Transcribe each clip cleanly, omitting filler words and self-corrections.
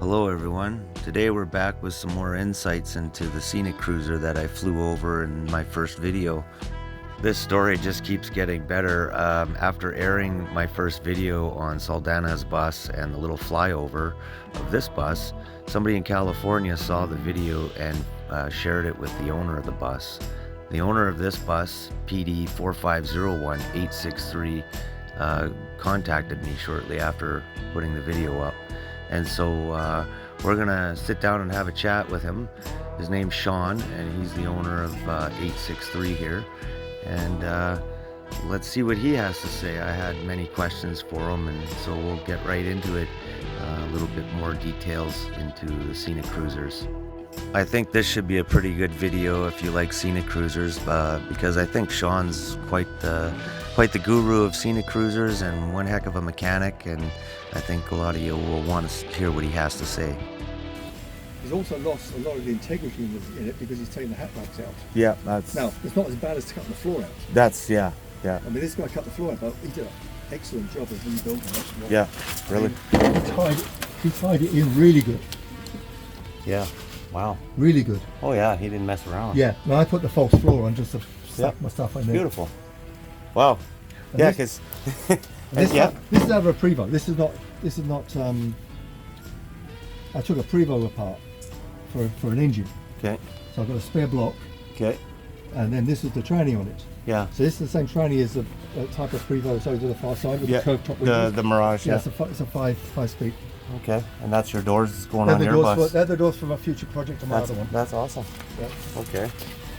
Hello everyone. Today we're back with some more insights into the SCENICRUISER that I flew over in my first video. This story just keeps getting better. After airing my first video on Saldanha's bus and the little flyover of this bus, somebody in California saw the video and shared it with the owner of the bus. The owner of this bus, PD 4501863, contacted me shortly after putting the video up. And so we're gonna sit down and have a chat with him. His name's Shawn, and he's the owner of 863 here. And let's see what he has to say. I had many questions for him, and so we'll get right into it. A little bit more details into the SCENICRUISERs. I think this should be a pretty good video if you like SCENICRUISERs, because I think Shawn's quite the guru of SCENICRUISERs and one heck of a mechanic, and I think a lot of you will want to hear what he has to say. He's also lost a lot of the integrity in it because he's taken the hat racks out. Yeah, that's... Now, it's not as bad as cutting the floor out. That's, yeah. I mean, this guy cut the floor out, but he did an excellent job of rebuilding it. Yeah, really. He tied it in really good. Yeah, wow. Really good. Oh yeah, he didn't mess around. Yeah, now I put the false floor on just to stuff my stuff in there. Beautiful. Wow. And yeah, because... this is out of a Prevost. This is not, I took a Prevost apart for an engine. Okay. So I've got a spare block. Okay. And then this is the tranny on it. Yeah. So this is the same tranny as the type of Prevost over the far side with the curved top windows. The Mirage. Yeah, it's a five speed. Okay, and that's your doors going on your bus. They're the doors for my future project on my other one. That's awesome. Yeah. Okay.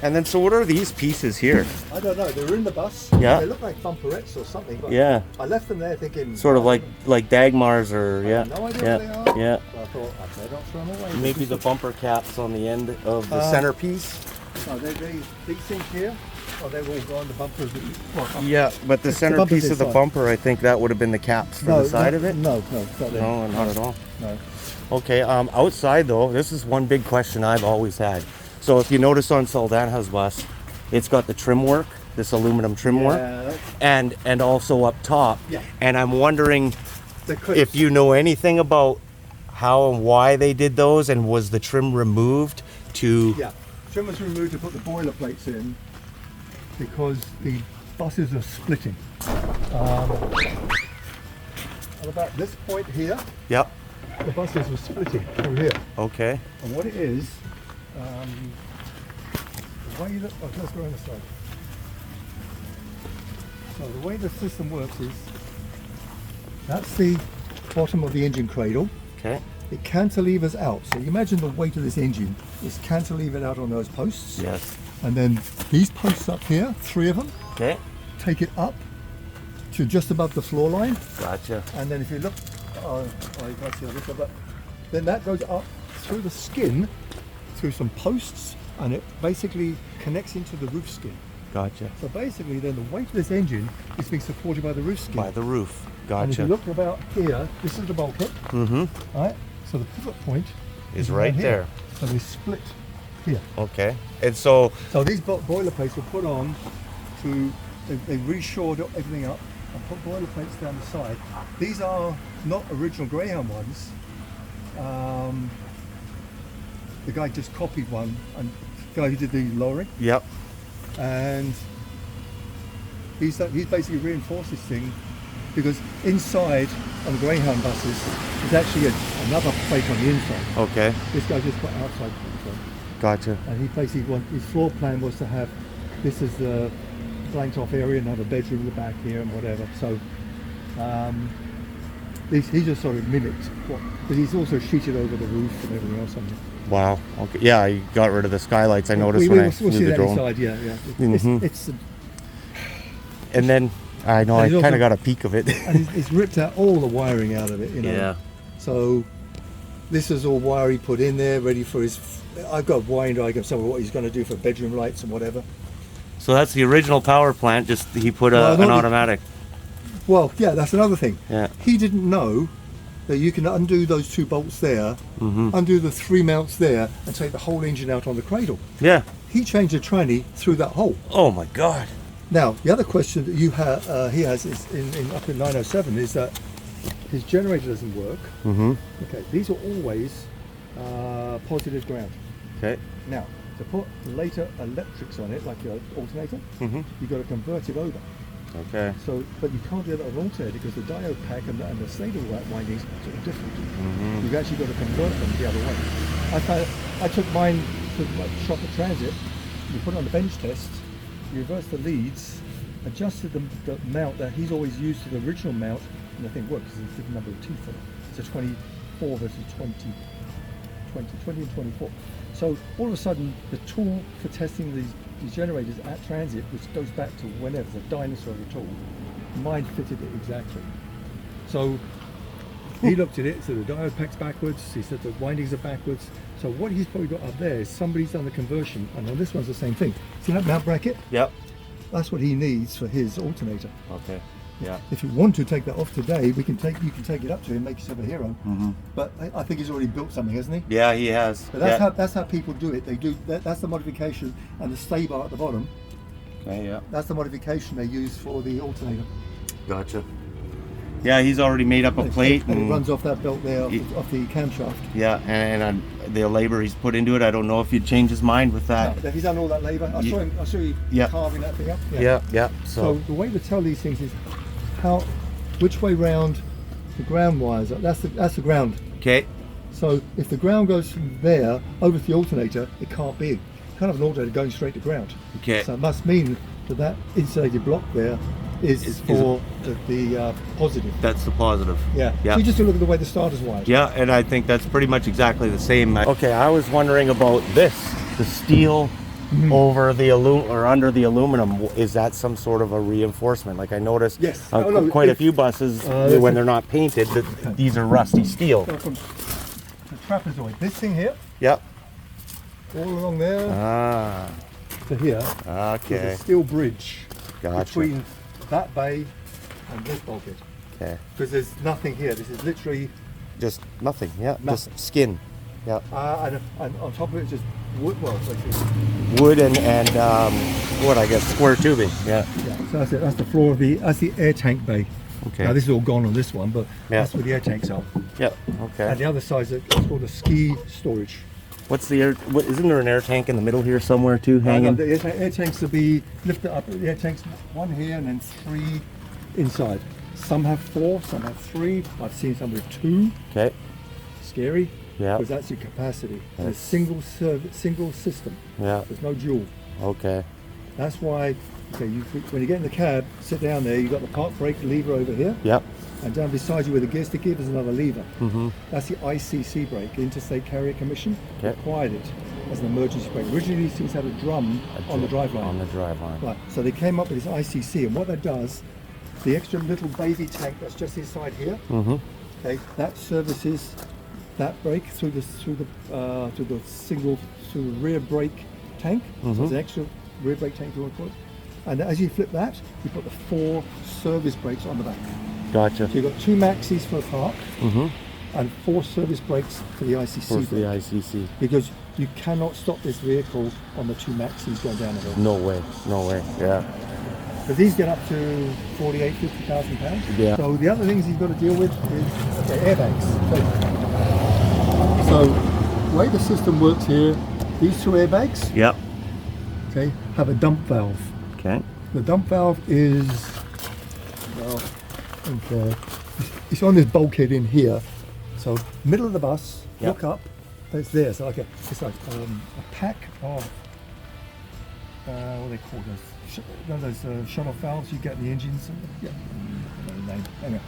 And then, so what are these pieces here? I don't know. They were in the bus. Yeah. They look like bumperettes or something. But yeah. I left them there thinking. Sort of like Dagmars or I have no idea what they are. Yeah. But I thought I better not throw them away. Maybe the bumper caps on the end of the centerpiece. No, these things here. Oh, they were all gone. The bumpers. Yeah, but the centerpiece of the bumper, I think that would have been the caps for the side of it. No, not there. No, not at all. No. Okay. Outside though, this is one big question I've always had. So if you notice on Saldanha's bus, it's got the trim work, this aluminum trim work, and also up top. Yeah. And I'm wondering if you know anything about how and why they did those, and was the trim removed to... Yeah, trim was removed to put the boiler plates in because the buses are splitting. At about this point here, Yep. the buses were splitting through here. Okay. And what it is, the way that, let's go on the side. So the way the system works is, that's the bottom of the engine cradle. Okay. It cantilevers out. So you imagine the weight of this engine is cantilevered out on those posts. Yes. And then these posts up here, 3 of them, Okay. take it up to just above the floor line. Gotcha. And then if you look, you can't see this, but then that goes up through the skin, through some posts, and it basically connects into the roof skin. Gotcha. So basically then the weight of this engine is being supported by the roof skin. By the roof. And if Gotcha. you look about here, this is the bulkhead. Mm-hmm. Right? So the pivot point Is right here. there. So they split here. Okay. And so... So these boiler plates were put on to, they reshored everything up and put boiler plates down the side. These are not original Greyhound ones. The guy just copied one, and the guy who did the lowering. Yep. And he's basically reinforced this thing because inside on the Greyhound buses there's actually another plate on the inside. Okay. This guy just put outside plate. Gotcha. And he basically his floor plan was to have this as the blanked off area and have a bedroom in the back here and whatever. So he just sort of mimicked what, because he's also sheeted over the roof and everything else on it. Wow. Okay. Yeah, you got rid of the skylights. I noticed when I flew the drone. Inside, yeah. And then I know I kind of got a peek of it. And he's ripped out all the wiring out of it, you know. Yeah. So this is all wire he put in there, ready for his. I've got a wiring diagram somewhere what he's going to do for bedroom lights and whatever. So that's the original power plant. Just he put an automatic. Well, yeah, that's another thing. Yeah. He didn't know that you can undo those 2 bolts there, undo the 3 mounts there, and take the whole engine out on the cradle. Yeah. He changed the tranny through that hole. Oh my God. Now, the other question that he has is up in 907 is that his generator doesn't work. Mm-hmm. Okay, these are always positive ground. Okay. Now, to put later electrics on it, like your alternator, Mm-hmm. you've got to convert it over. Okay. So, but you can't do that on an alternator because the diode pack and the stator windings are sort of different. Mm-hmm. You've actually got to convert them the other way. I took mine to like shop at Transit. You put it on the bench test, you reversed the leads, adjusted the mount that he's always used to the original mount, and the thing worked because there's a different number of teeth on it. It's a 24 versus 20 and 24. So all of a sudden, the tool for testing these generators at Transit, which goes back to whenever, it's a dinosaur of a tool, mine fitted it exactly. So he looked at it, so the diode pack's backwards, he said the windings are backwards. So what he's probably got up there is somebody's done the conversion, and on this one's the same thing. See that mount bracket? Yep. That's what he needs for his alternator. Okay. Yeah. If you want to take that off today, you can take it up to him, make yourself a hero. Mm-hmm. But I think he's already built something, hasn't he? Yeah, he has. But that's how people do it. They do that's the modification, and the stay bar at the bottom. Okay. Yeah. That's the modification they use for the alternator. Gotcha. Yeah, he's already made up a plate, and it runs off that belt there, off the camshaft. Yeah, and the labor he's put into it, I don't know if he'd change his mind with that. No, he's done all that labor. I saw you carving that thing up. Yeah. So the way to tell these things is which way round the ground wires are. That's the ground. Okay. So if the ground goes from there over to the alternator, it can't be. You can't have an alternator going straight to ground. Okay. So it must mean that insulated block there is for the positive. That's the positive. Yeah. Yeah. So you just look at the way the starter's wired. Yeah, and I think that's pretty much exactly the same. Okay, I was wondering about this, the steel over the or under the aluminum. Is that some sort of a reinforcement? Like I noticed Yes. quite a few buses when they're not painted, these are rusty steel. So from the trapezoid, this thing here, Yep. all along there Ah, to here, okay. there's a steel bridge Gotcha. between that bay and this bulkhead. Okay. Because there's nothing here. This is literally, Just nothing. Yeah. Nothing. Just skin. Yeah. and on top of it, just wood. Well, it's like Wood and what I guess square tubing. Yeah. yeah. So that's it. That's the floor of that's the air tank bay. Okay. Now this is all gone on this one, but that's where the air tanks are. Yep. Okay. And the other side is called a ski storage. What's the air? Isn't there an air tank in the middle here somewhere too, hanging? The air tanks will be lifted up. The air tanks, one here and then 3 inside. Some have 4, some have 3. I've seen some with 2. Okay. Scary. Yeah. Because that's your capacity. That's- It's a single system. Yeah. There's no dual. Okay. That's why. Okay, when you get in the cab, sit down there. You've got the park brake lever over here, Yep. and down beside you where the gear stick is, there's another lever. Mm-hmm. That's the ICC brake. The Interstate Carrier Commission Okay. required it as an emergency brake. Originally, these things had a drum on the driveline. On the driveline. Right, so they came up with this ICC, and what that does, the extra little baby tank that's just inside here, Mm-hmm. okay, that services that brake through the rear brake tank. So there's an extra rear brake tank, if you want to call it. And as you flip that, you put the 4 service brakes on the back. Gotcha. So you've got 2 maxis for the park Mm-hmm. and 4 service brakes for the ICC. For the brake. ICC. Because you cannot stop this vehicle on the 2 maxis going down the hill. No way. No way. Yeah. But these get up to 48, 50,000 pounds. Yeah. So the other things you've got to deal with is airbags. So the way the system works here, these 2 airbags, Yep. okay, have a dump valve. Okay. The dump valve is, well, okay, it's on this bulkhead in here. So middle of the bus, Yep. look up, it's there. So okay, it's like a pack of, what do they call those shut-off valves you get in the engines. Yeah, I don't know the name. Anyway.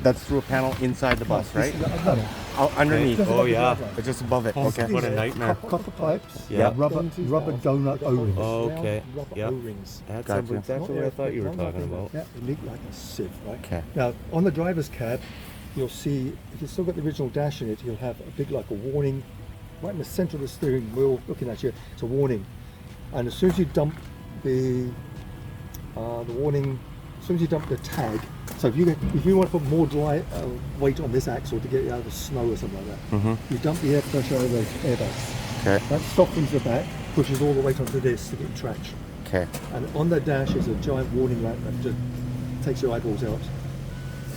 That's through a panel inside the bus, right? No. Oh, underneath. Just Oh above the yeah. driveline. It's just above it. Okay. What a nightmare. Copper pipes, Yeah. rubber donut O-rings. Okay. Rubber Yep. O-rings. That's Gotcha. exactly what I thought you were talking about. Yeah, they leak like a sieve, right? Okay. Now, on the driver's cab, you'll see, if you've still got the original dash in it, you'll have a big, like a warning, right in the center of the steering wheel, looking at you, it's a warning. And as soon as you dump the warning, as soon as you dump the tag, so if you want to put more weight on this axle to get it out of the snow or something like that, Mm-hmm. you dump the air pressure over those airbags. Okay. That softens the back, pushes all the weight onto this to get traction. Okay. And on the dash is a giant warning lamp that just takes your eyeballs out.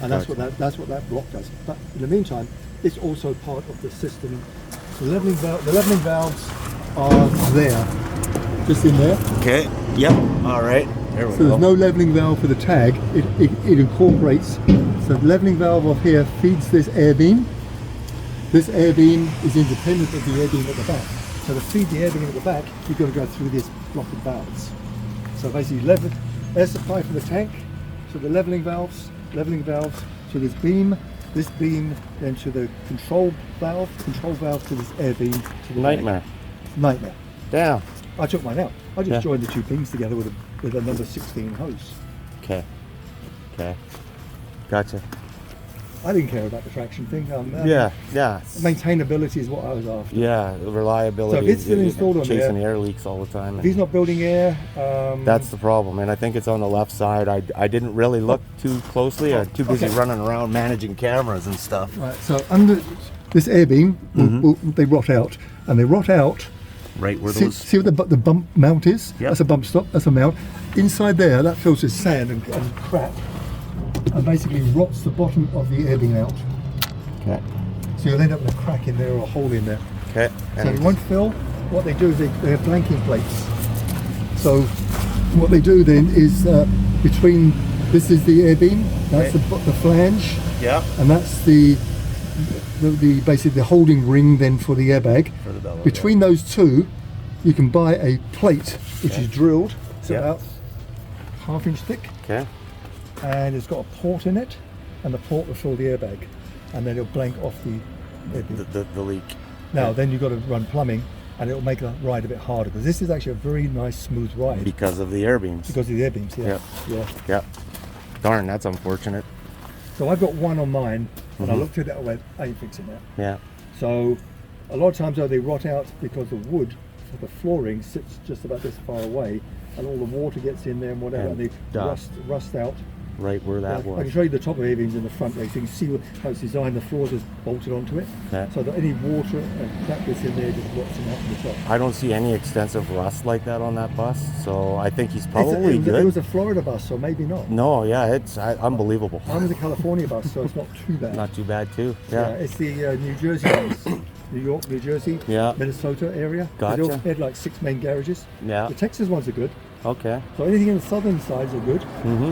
and that's what that block does. But in the meantime, it's also part of the system. The leveling valves are there, just in there. Okay. Yep. All right. There we So go. there's no leveling valve for the tag. It incorporates. So the leveling valve off here feeds this air beam. This air beam is independent of the air beam at the back. So to feed the air beam at the back, you've got to go through this block of valves. So basically, air supply for the tank, so the leveling valves to this beam then to the control valve to this air beam to the Nightmare. tank. Nightmare. Damn. I took mine out. I just Yeah. joined the two beams together with a number 16 hose. Okay. Okay. Gotcha. I didn't care about the traction thing. Yeah. Yeah. Maintainability is what I was after. Yeah. Reliability. So if it's still installed on chasing there, air leaks all the time. If he's not building air, That's the problem, and I think it's on the left side. I didn't really look too closely. I'm too busy running around managing cameras and stuff. right. So under this air beam, they rot out, and they rot out. Right where See, those. see what the bump mount is? Yep. That's a bump stop. That's a mount. Inside there, that fills with sand and crap, and basically rots the bottom of the air beam out. Okay. So you'll end up with a crack in there or a hole in there. Okay. So it won't fill. What they do is they have blanking plates. So what they do then is between, this is the air beam, that's the flange, Yeah. and that's the basically the holding ring then for the airbag. For the bellows, Between those two, you can buy a plate which is drilled. It's Yeah. about 1/2 inch thick, Okay. and it's got a port in it, and the port will fill the airbag, and then it'll blank off the air beam. The leak. Now, then you've got to run plumbing, and it'll make the ride a bit harder, because this is actually a very nice, smooth ride Because of the air beams. because of the air beams. Yeah, Yep. yeah. Yep. Darn, that's unfortunate. So I've got one on mine, and I looked at it and went, I ain't fixing that. Yeah. So a lot of times though, they rot out because the wood for the flooring sits just about this far away, and all the water gets in there and whatever, and they rust out. Right where that I can was. show you the top of air beams in the front there, so you can see how it's designed. The floors is bolted onto it, Okay. so that any water and crap that's in there just rots them out from the top. I don't see any extensive rust like that on that bus, so I think he's probably It good. was a Florida bus, so maybe not. No, yeah, it's unbelievable. Mine was a California bus, so it's not too bad. Not too bad too. Yeah, Yeah. it's the New Jersey ones. New York, New Jersey, Yeah. Minnesota area. Gotcha. They all had like 6 main garages. Yeah. The Texas ones are good. Okay. So anything in the southern sides are good. Mm-hmm.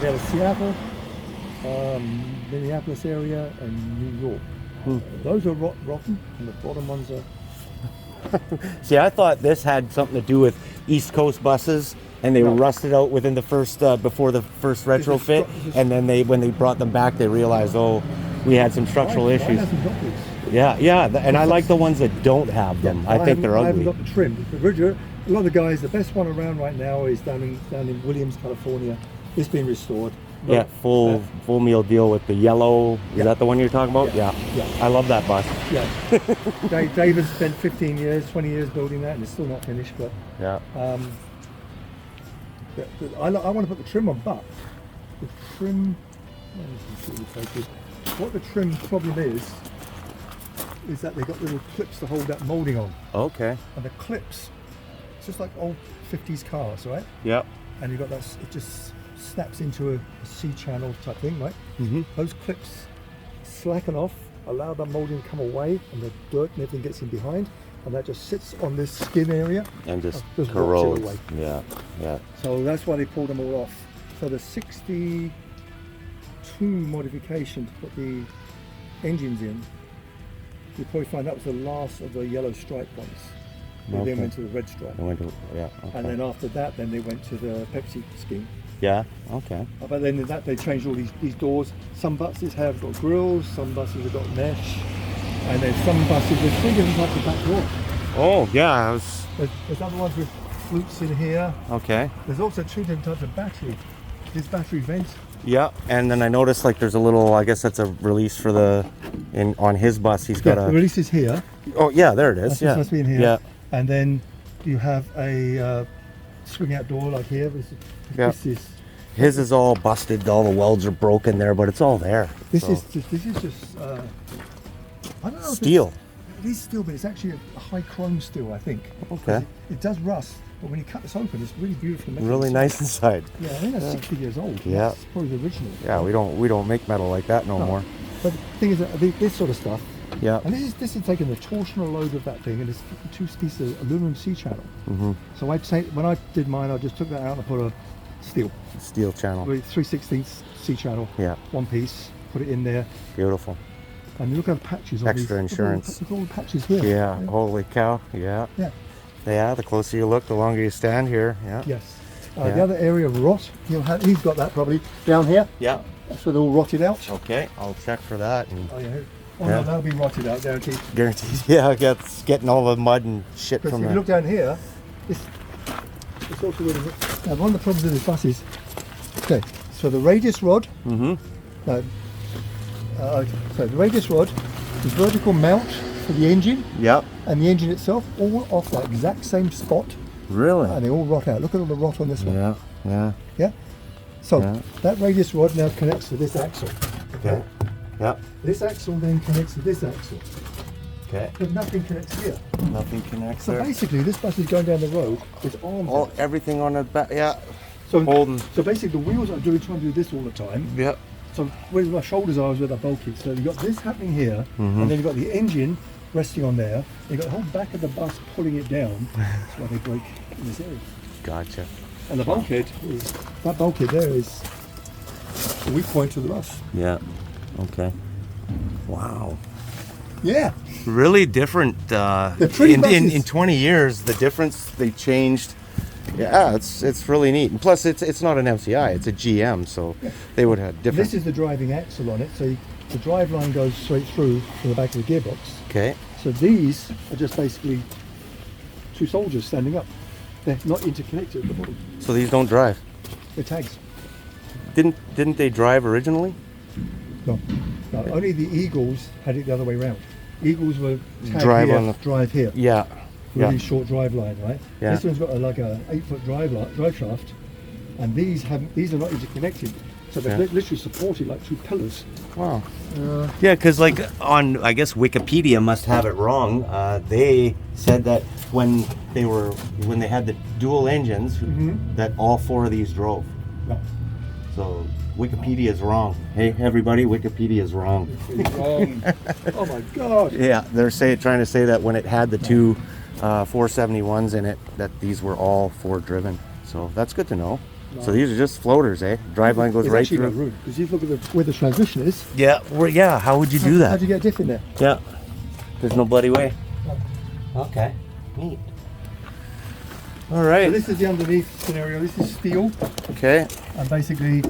They have a Seattle, Minneapolis area, and New York. Those are rotten, and the bottom ones are. See, I thought this had something to do with East Coast buses, and they were rusted out within the first before the first retrofit, and then when they brought them back, they realized, oh, we had some structural Mine issues. hasn't got these. Yeah, and I like the ones that don't have them. I think they're I haven't ugly. got the trim. A lot of the guys, the best one around right now is down in Williams, California. It's been restored. Yeah, full meal deal with the yellow. Is that the one you're talking about? Yeah. I love that bus. Yeah. David spent 15 years, 20 years building that, and it's still not finished. But Yeah. I want to put the trim on, but the trim. What the trim problem is that they've got little clips to hold that moulding on, Okay. and the clips, it's just like old 50s cars, right? Yep. And you've got that, it just snaps into a C-channel type thing, right? Mm-hmm. Those clips slacken off, allow the moulding to come away, and the dirt and everything gets in behind, and that just sits on this skin area And just rots it corrodes. away. Yeah. So that's why they pulled them all off. So the 62 modification to put the engines in, you'll probably find that was the last of the yellow stripe ones. They then Okay. went to the red stripe. Okay. And then after that, then they went to the Pepsi scheme. Yeah. Okay. But then in that they changed all these doors. Some buses have got grills, some buses have got mesh, and then some buses, there's 3 different types of back door. Oh yeah. There's other ones with flutes in here. Okay. There's also 2 different types of battery. This battery vent. Yeah, and then I noticed like there's a little. I guess that's a release for on his bus. He's got The a. release is here. Oh yeah, there it is. That's Yeah. supposed to be in here. Yeah. And then you have a swing out door like here. This is His is all busted. All the welds are broken there, but it's all there. This So, is just I don't know. steel. it is steel, but it's actually a high chrome steel, I think. Okay. It does rust, but when you cut this open, it's really beautiful. Really nice inside. Yeah, I think that's 60 years old. Yeah. It's probably the original. Yeah, we don't make metal like that no more. But the thing is that this sort of stuff. Yeah. And this is taking the torsional load of that thing, and it's 2 pieces of aluminum C-channel. Mm-hmm. So when I did mine, I just took that out and put a steel channel. 3/16 C-channel. Yeah. 1 piece. Put it in there. Beautiful. And look at the patches on Extra these. insurance. Look at all the patches here. Yeah. Holy cow. Yeah. Yeah. Yeah. The closer you look, the longer you stand here. Yeah. Yes. Yeah. The other area of rot, he's got that probably down here. Yeah. So they're all rotted out. Okay. I'll check for that. And Oh yeah. Oh no, that'll be rotted out, guaranteed. guaranteed. Yeah. It's getting all the mud and shit Because from if you the. look down here, it's also where now one of the problems with this bus is, okay, so the radius rod. Mm-hmm. So the radius rod, the vertical mount for the engine, Yep. and the engine itself, all off that exact same spot, Really? and they all rot out. Look at all the rot on this one. Yeah. Yeah. Yeah. So Yeah. that radius rod now connects to this axle. Okay. Yep. This axle then connects to this axle, Okay. but nothing connects here. Nothing connects So there. basically, this bus is going down the road with arms. All out. everything on the back. Yeah. So holding. So basically, the wheels are trying to do this all the time. Yep. So where my shoulders are is where they're bulky. So you've got this happening here, and then you've got the engine resting on there. You've got the whole back of the bus pulling it down. That's why they break in this area. Gotcha. And the bulkhead is, that bulkhead there is the weak point of the bus. Yeah. Okay. Wow. Yeah. Really different. pretty in buses. 20 years, the difference they changed. Yeah, it's really neat. And plus, it's not an MCI; it's a GM, so they would have different. This is the driving axle on it. So the drive line goes straight through to the back of the gearbox. Okay. So these are just basically 2 soldiers standing up. They're not interconnected at the bottom. So these don't drive. They're tags. Didn't they drive originally? No, only the Eagles had it the other way around. Eagles were tagged Drive here, on the- drive here. Yeah. Really Yeah. short drive line, right? Yeah. This one's got like a 8-foot drive shaft, and these are not interconnected, so they're Yeah. literally supported like 2 pillars. Wow. Yeah, because like on, I guess Wikipedia must have it wrong. They said that when they had the dual engines, that all 4 of these drove. No. So Wikipedia is wrong. Hey, everybody, Wikipedia is wrong. It's wrong. Oh my God! Yeah, they're trying to say that when it had the 2 471s in it, that these were all 4 driven. So that's good to know. So these are just floaters, eh? Driveline goes There's right actually no through. room because you look at where the transmission is. Yeah, yeah. How would you do How that? do you get a diff in there? Yeah. There's no bloody way. Okay. Neat. All So right. this is the underneath scenario. This is steel, Okay. and basically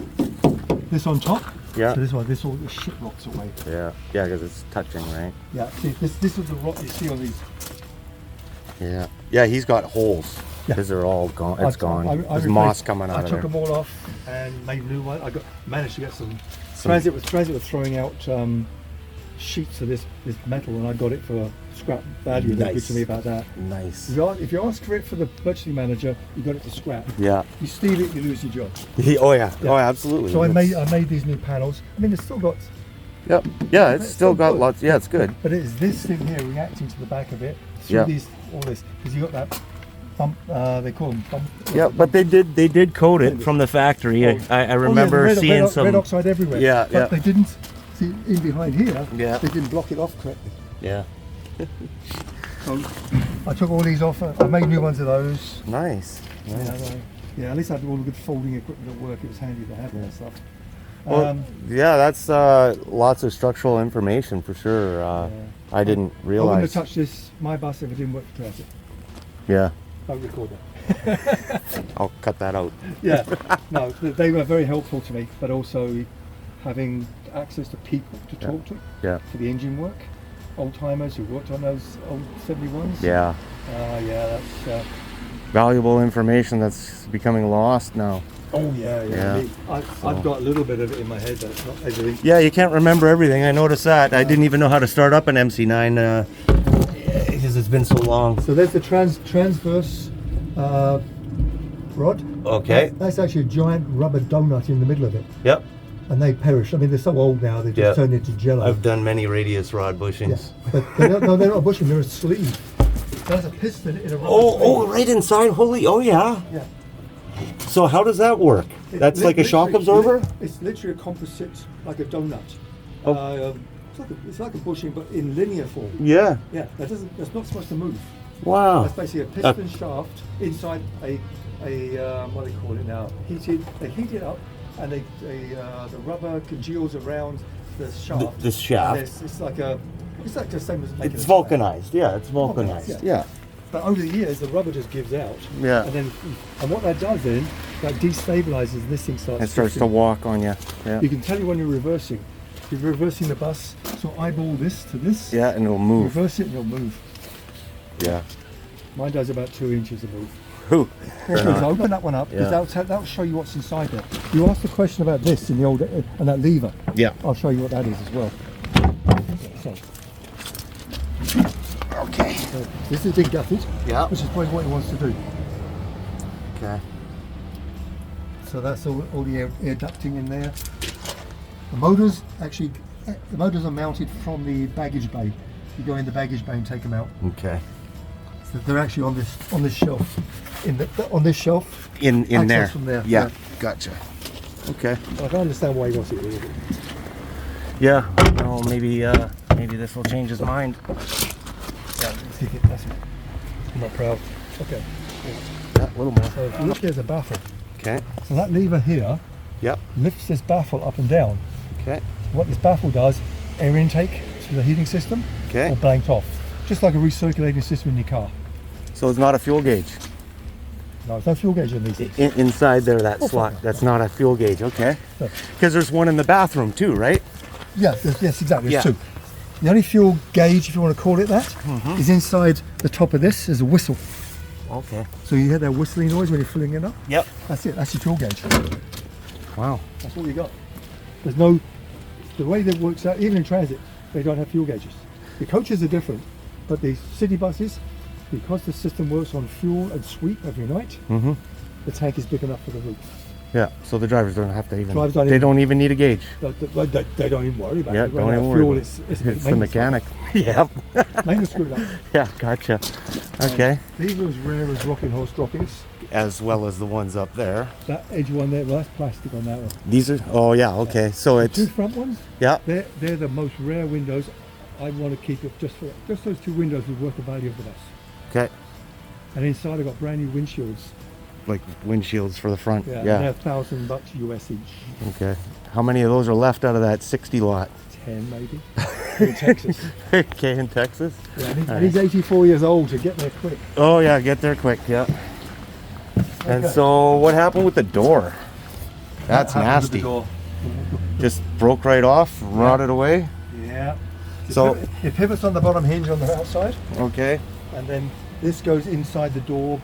this on top. Yeah. So this all the shit rots away. Yeah. Yeah, because it's touching, right? Yeah. See, this is the rot you see on these. Yeah. Yeah, he's got holes. Yeah. Because they're all gone. It's gone. I There's replaced- moss coming out I of took there. them all off and made new one. Managed to get some. Transit was throwing out sheets of this metal, and I got it for scrap value. They good to me about that. Nice. If you ask for it for the purchasing manager, you got it for scrap. Yeah. You steal it, you lose your job. Oh yeah. Oh, absolutely. So I It's- made these new panels. I mean, it's still got. Yep. Yeah, it's It's still still got good. lots. Yeah, it's good. But it's this thing here reacting to the back of it through Yeah. all this, because you got that bump. They call them bump. Yeah, but they did coat it from the factory. I remember red, seeing some. red oxide everywhere. Yeah, but yeah. they didn't see in behind here. Yeah. They didn't block it off correctly. Yeah. So I took all these off. I made new ones of those. Nice. Yeah, at least I had all the good folding equipment at work. It was handy to have that stuff. Well, yeah, that's lots of structural information for sure. I didn't I wouldn't have realize. touched this my bus if it didn't work for transit. Yeah, Don't record that. I'll cut that out. Yeah, no, they were very helpful to me, but also having access to people to talk to Yeah. for the engine work. Old timers who worked on those old 71s. Yeah. Yeah, that's. Valuable information that's becoming lost now. Oh yeah. Yeah. I've got a little bit of it in my head, but it's not everything. Yeah, you can't remember everything. I noticed that. I didn't even know how to start up an MC9 because it's been so long. So there's the transverse rod. Okay. That's actually a giant rubber donut in the middle of it. Yep. and they perish. I mean, they're so old now, they've just turned into jello. I've done many radius rod bushings. Yeah. But they're not a bushing, they're a sleeve. There's a piston in a rubber Oh, sleeve. right inside. Holy, oh yeah. Yeah. So how does that work? That's like a shock absorber? It's literally a composite, like a donut. Oh. It's like a bushing, but in linear form. Yeah. Yeah, that's not supposed to move. Wow. That's basically a piston shaft inside a what do they call it now? They heat it up, and the rubber congeals around the shaft. This shaft. And it's like the same as making It's a vulcanized. Yeah, it's vulcanized. Yeah. But over the years, the rubber just gives out. Yeah. And what that does then, that destabilizes, this thing starts. It starts to walk on you. Yeah. You can tell you when you're reversing. You're reversing the bus, so eyeball this to this. Yeah, and it'll move. Reverse it and it'll move. Yeah. Mine does about 2 inches of move. Whew. So open that one up, because that'll show you what's inside there. You asked the question about this in the old, and that lever. Yeah. I'll show you what that is as well. So, Okay. this is big gutted, Yeah. which is probably what he wants to do. Okay. So that's all the air ducting in there. The motors are mounted from the baggage bay. You go in the baggage bay and take them out. Okay. So they're actually on this shelf. On this shelf. In there. From there. Yeah. Gotcha. Okay. I can understand why he wants it. Really. Yeah. Well, maybe this will change his mind. Yeah, that's it. I'm not proud. Okay. Yeah, a little more. So if you look, there's a baffle. Okay. So that lever here Yep. lifts this baffle up and down. Okay. What this baffle does, air intake to the heating system, Okay. or blanked off. Just like a recirculating system in your car. So it's not a fuel gauge. No, there's no fuel gauge in these things. Inside there, that slot. That's not a fuel gauge. Okay. No. Because there's one in the bathroom too, right? Yeah, yes, exactly. There's Yeah. two. The only fuel gauge, if you want to call it that, is inside the top of this. There's a whistle. Okay. So you hear that whistling noise when you're filling it up? Yep. That's it. That's your fuel gauge. Wow. That's all you got. There's no... The way that works out, even in transit, they don't have fuel gauges. The coaches are different, but the city buses, because the system works on fuel and sweep every night, the tank is big enough for the route. Yeah. So the drivers don't have to even. Drivers don't they even- don't even need a gauge. They don't even worry about Yeah. it. Don't Right even now, worry. fuel about is it. It's the maintenance mechanic. Yep. stuff. Maintenance screwed up. Yeah. Gotcha. Okay. These are as rare as rocking horse droppings. As well as the ones up there. That edge one there, well, that's plastic on that one. These are. Oh yeah. Okay. So The it's. two front ones, Yeah. they're the most rare windows. I want to keep it just those two windows is worth the value of the bus. Okay. And inside I've got brand new windshields. Like windshields for the front. Yeah. Yeah. And they're $1,000 US each. Okay. How many of those are left out of that 60 lot? 10 maybe. In Texas. Okay, in Texas. Yeah, and he's 84 years old to get there quick. Oh yeah, get there quick. Yeah. And Okay. so, what happened with the door? That's What happened with the nasty. door? Just broke right off, rotted away. Yeah. So- it pivots on the bottom hinge on the outside, Okay. and then this goes inside the door,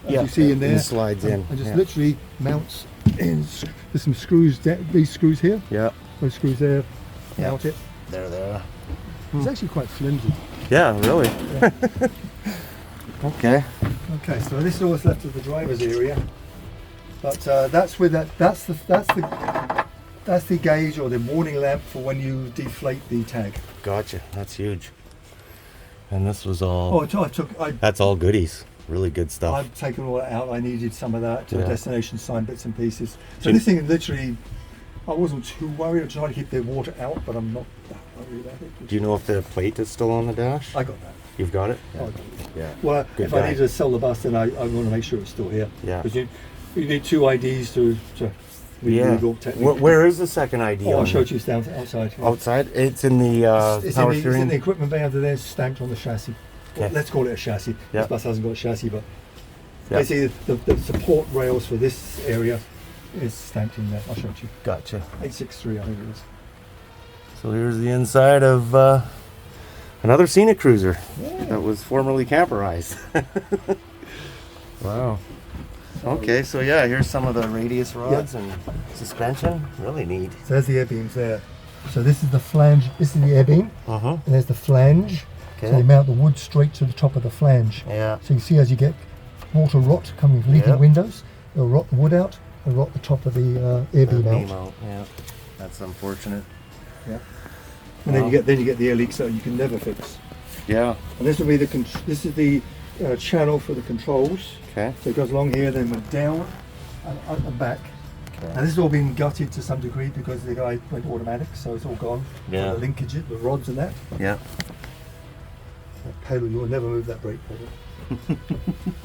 as Yeah, you see in there. and slides in, And just yeah. literally mounts in. There's some screws, these screws here, Yeah. those screws there, Yeah. mount it. There. It's actually quite flimsy. Yeah, really. Okay. Okay, so this is all that's left of the driver's area. But that's the gauge or the warning lamp for when you deflate the tag. Gotcha. That's huge. And this was all. Oh, That's all goodies. Really good stuff. I've taken all that out. I needed some of that to Yeah. a destination sign, bits and pieces. So Do- this thing literally, I wasn't too worried. I tried to keep the water out, but I'm not that worried about it. Do you know if the plate is still on the dash? I got that. You've got it. I got it. Yeah. Well, Good if guy. I needed to sell the bus, then I want to make sure it's still here. Yeah. Because you need two IDs to be Yeah. legal technically. Where is the second ID? Oh, I'll on show it? it to you outside. Yeah. Outside. It's in the It's power in steering. the equipment bay under there, stamped on the chassis. Well, Okay. let's call it a chassis. Yeah. This bus hasn't got a chassis, but Yeah. basically the support rails for this area is stamped in there. I'll show it to you. Gotcha. 863, I think it is. So here's the inside of another SCENICRUISER Yeah. that was formerly camperized. Wow. Okay, so yeah, here's some of the radius rods and suspension. Really neat. So there's the air beams there. So this is the flange. This is the air beam, Uh-huh. and there's the flange. So Okay. you mount the wood straight to the top of the flange. Yeah. So you see as you get water rot coming from leaking Yep. windows, it'll rot the wood out and rot the top of the air beam Beam out. out. Yeah. That's unfortunate. Yeah. And then you get the air leaks that you can never fix. Yeah. And this will be this is the channel for the controls. Okay. So it goes along here, then went down and up and back. Okay. And this has all been gutted to some degree because the guy went automatic, so it's all gone. Yeah. So the linkage, the rods and that. Yeah. That pedal, you will never move that brake pedal.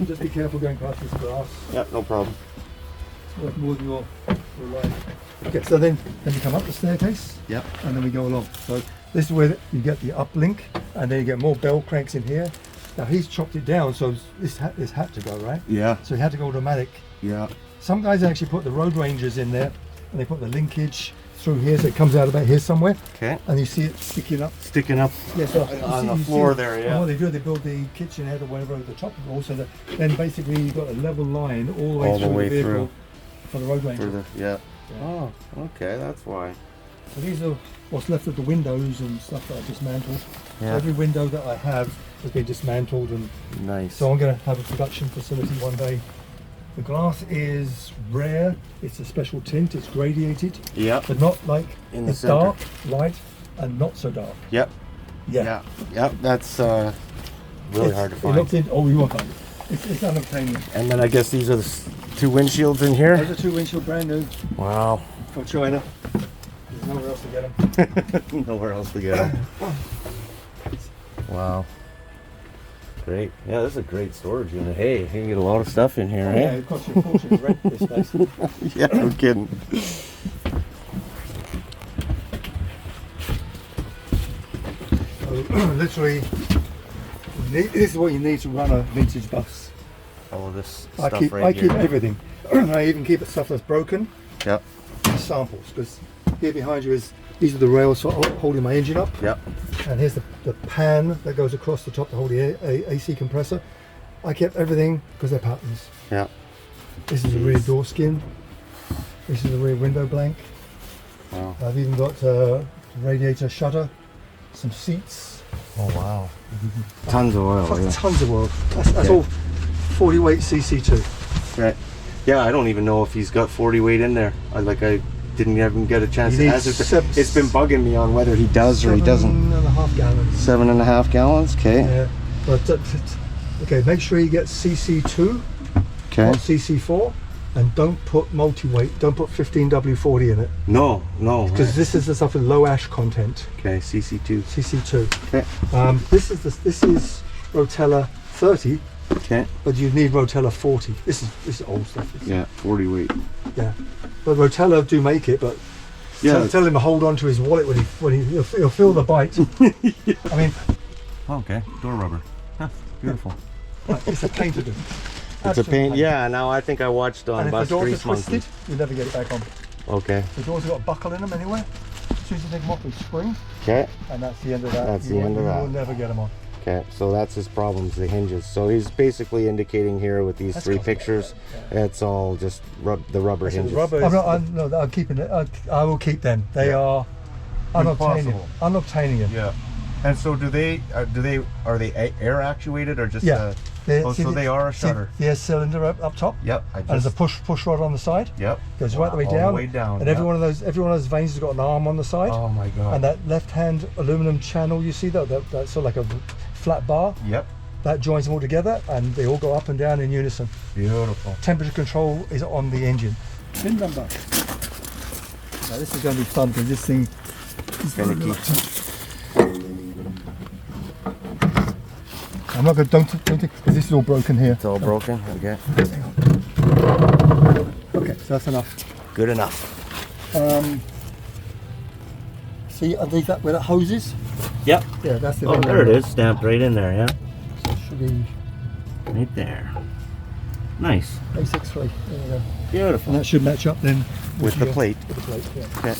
Just be careful going past this glass. Yeah, no problem. It's worth more than your life. Okay, so then you come up the staircase. Yep. And then we go along. So this is where you get the uplink, and then you get more bell cranks in here. Now he's chopped it down, so this had to go, right? Yeah. So he had to go automatic. Yeah. Some guys actually put the road rangers in there, and they put the linkage through here, so it comes out about here somewhere. Okay. And you see it sticking up. Sticking up. Yeah, so on the floor there, yeah. And what they do, they build the kitchenette or whatever over the top of it all, so that then basically you've got a level line all the way through the vehicle for the road ranger. Yeah. Oh, okay, that's why. So these are what's left of the windows and stuff that I dismantled. Yeah. So every window that I have has been dismantled, and nice. so I'm going to have a production facility one day. The glass is rare. It's a special tint. It's gradiated. Yeah. But not like in the it's center. dark, light, and not so dark. Yep. Yeah. Yep. That's really hard to find. You won't find it. It's unobtainium. And then I guess these are the two windshields in here. Those are two windshield, brand new. Wow. From China. There's nowhere else to get them. Nowhere else to get them. Wow. Great. Yeah, this is a great storage unit. Hey, you can get a lot of stuff in here, Yeah, eh? it costs you a fortune to rent this place. Yeah, no kidding. So, literally, this is what you need to run a vintage bus. All of this I stuff keep right here. everything. I even keep stuff that's broken. Yep. Samples, because here behind you these are the rails for holding my engine up. Yep. And here's the pan that goes across the top to hold the AC compressor. I kept everything because they're patterns. Yeah. This is a rear door skin. This is a rear window blank. Wow. I've even got a radiator shutter, some seats. Oh wow. Tons of oil. Yeah. Tons of oil. That's all 40 weight CC2. Right. Yeah, I don't even know if he's got 40 weight in there. I didn't even get a chance to ask. It's been bugging me on whether he does or he doesn't. 7.5 gallons. 7.5 gallons. Okay. Yeah. But okay, make sure you get CC2, Okay. not CC4, and don't put multi-weight. Don't put 15W40 in it. No. Because this is the stuff with low ash content. Okay. CC2. CC2. Okay. This is Rotella 30. Okay. But you need Rotella 40. This is old stuff. Yeah. 40 weight. Yeah. But Rotella do make it, but Yeah. tell him to hold on to his wallet when he'll feel the bite. Yeah. I mean, Okay. Door rubber. Huh, beautiful. it's a paint to do. It's a paint. Yeah. Now I think I watched on And if Bus the doors are Grease Monkey. twisted, you'll never get it back on. Okay. The doors have got a buckle in them anyway. As soon as you take them off, we spring, Okay. and that's the end of that. That's the end of that. You'll never get them on. Okay, so that's his problems, the hinges. So he's basically indicating here with these three pictures, it's all just the rubber hinges. I'm keeping it. I will keep them. They are unobtainium. Unobtainium. Yeah. And so are they air actuated or just? Yeah. So they are a shutter. The air cylinder up top. Yep. And there's a push rod on the side. Yep. Goes right the way all down. the way down. And every one of those veins has got an arm on the side. Oh my god. And that left-hand aluminum channel, you see that's sort of like a flat bar. Yep. That joins them all together, and they all go up and down in unison. Beautiful. Temperature control is on the engine. Pin number. Now this is going to be fun because this thing is Finicky. I'm not going to don't because this is all broken here. It's all broken. Okay. Okay, so that's enough. Good enough. See underneath that where that hose is? Yep. Yeah, that's the. Oh, there it is, stamped right in there. Yeah. So it should be Right there. Nice. A63. There you go. Beautiful. And that should match up then With the plate. With the plate. Yeah. Okay.